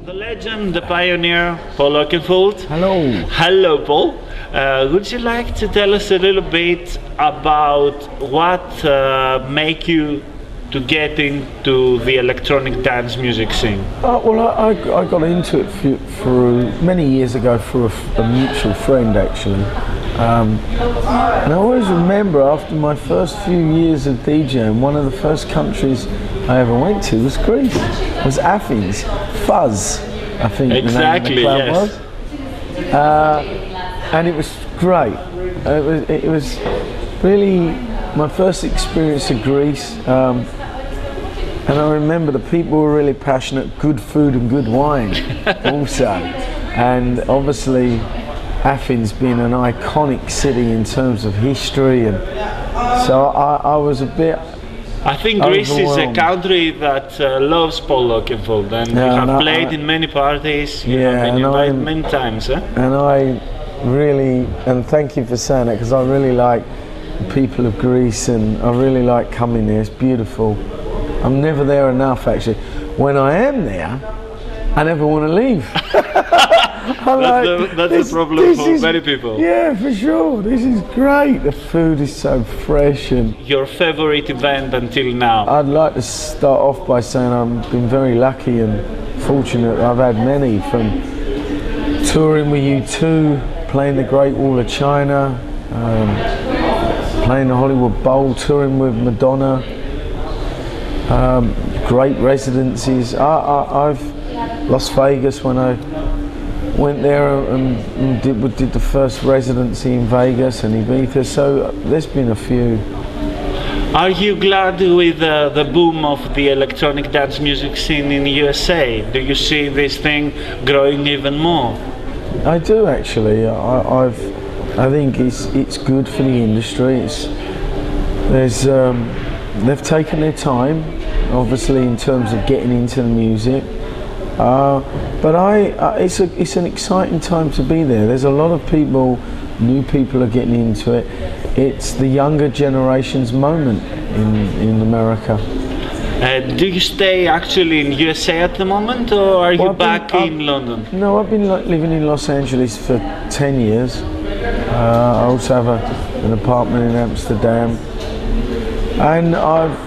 The legend, the pioneer, Paul Oakenfold. Hello. Hello, Paul. Would you like to tell us a little bit about what make you to get into the electronic dance music scene? Well, I got into it for many years ago through a mutual friend, actually. And I always remember after my first few years of DJing, one of the first countries I ever went to was Greece. It was Athens. Fuzz, I think exactly, the name of the club yes. was. And it was great. It was really my first experience of Greece. And I remember the people were really passionate, good food and good wine also. And obviously Athens being an iconic city in terms of history, and so I was a bit I think Greece is a country that loves Paul Oakenfold, and you have played in many parties, you have been invited many times. And I really, and thank you for saying that, because I really like the people of Greece and I really like coming there. It's beautiful. I'm never there enough, actually. When I am there, I never want to leave. That's the problem for many people. Yeah, for sure. This is great. The food is so fresh. And your favorite event until now? I'd like to start off by saying I've been very lucky and fortunate. I've had many, from touring with U2, playing the Great Wall of China, playing the Hollywood Bowl, touring with Madonna, great residencies. I've Las Vegas, when I went there and did the first residency in Vegas and Ibiza, so there's been a few. Are you glad with the boom of the electronic dance music scene in the USA? Do you see this thing growing even more? I do, actually. I think it's good for the industry. They've taken their time, obviously, in terms of getting into the music. But it's an exciting time to be there. There's a lot of people, new people are getting into it. It's the younger generation's moment in America. Do you stay actually in USA at the moment, or are you back in London? No, I've been living in Los Angeles for 10 years. I also have an apartment in Amsterdam, and I've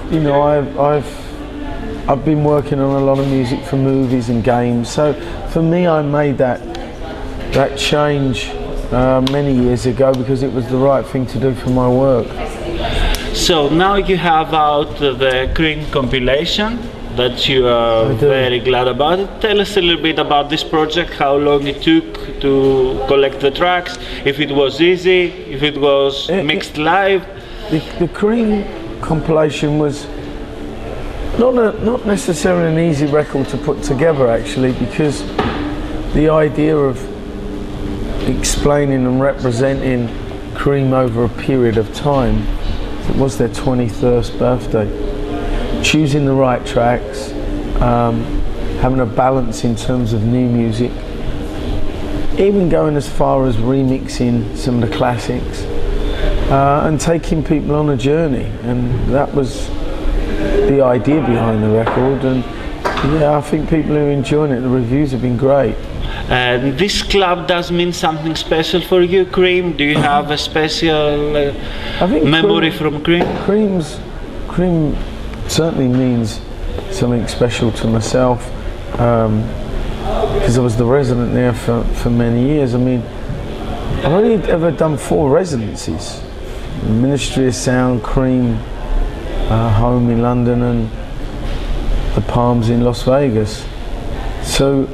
been working on a lot of music for movies and games. So for me, I made that change many years ago because it was the right thing to do for my work. So now you have out the Cream compilation that you are very glad about. Tell us a little bit about this project, how long it took to collect the tracks, if it was easy, if it was mixed live. The Cream compilation was not necessarily an easy record to put together, actually, because the idea of explaining and representing Cream over a period of time, it was their 21st birthday, choosing the right tracks, having a balance in terms of new music, even going as far as remixing some of the classics, and taking people on a journey. And that was the idea behind the record, and yeah, I think people are enjoying it. The reviews have been great. This club does mean something special for you, Cream? Do you have a special memory from Cream? Cream certainly means something special to myself, because I was the resident there for many years. I mean, I've only ever done 4 residencies: Ministry of Sound, Cream, home in London, and the Palms in Las Vegas. So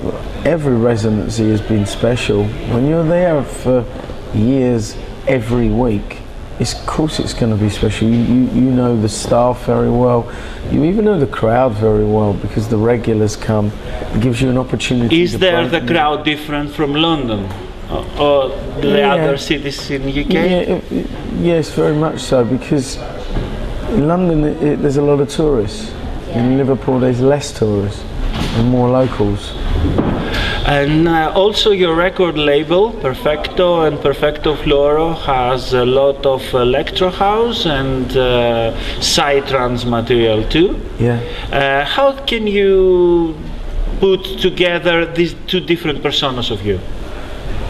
every residency has been special. When you're there for years, every week, of course it's going to be special. You know the staff very well. You even know the crowd very well, because the regulars come. It gives you an opportunity. Is there the crowd different from London or the other cities in the UK? Yes, very much so, because in London there's a lot of tourists. In Liverpool there's less tourists and more locals. And also your record label, Perfecto and Perfecto Floro, has a lot of electro house and psytrance material too. Yeah. How can you put together these two different personas of you?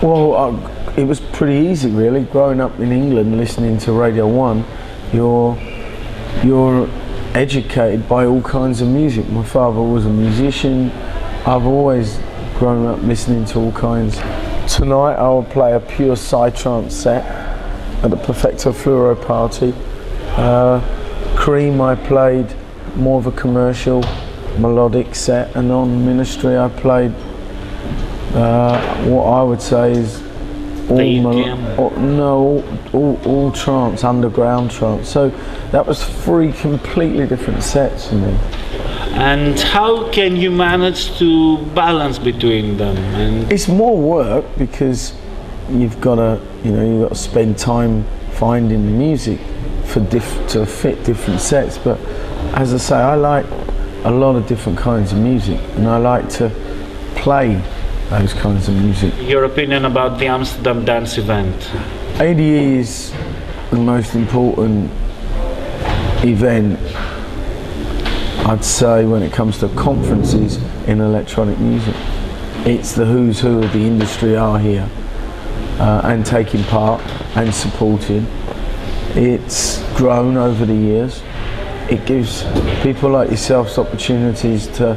Well, it was pretty easy really. Growing up in England, listening to Radio 1, you're educated by all kinds of music. My father was a musician. I've always grown up listening to all kinds. Tonight I will play a pure psytrance set at the Perfecto Fluoro party. Cream I played more of a commercial melodic set, and on Ministry I played what I would say is all trance, underground trance. So that was three completely different sets for me. And how can you manage to balance between them? And it's more work because you've got to spend time finding the music to fit different sets. But as I say, I like a lot of different kinds of music, and I like to play those kinds of music. Your opinion about the Amsterdam Dance event? ADE is the most important event, I'd say, when it comes to conferences in electronic music. It's the who's who of the industry are here and taking part and supporting. It's grown over the years. It gives people like yourselves opportunities to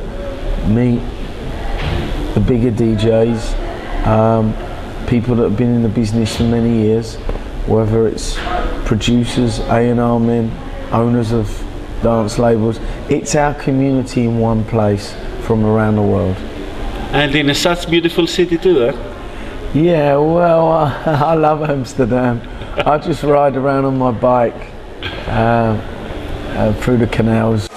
meet the bigger DJs, people that have been in the business for many years, whether it's producers, A&R men, owners of dance labels. It's our community in one place from around the world. And in such beautiful city too, eh? Yeah, well, I love Amsterdam. I just ride around on my bike through the canals.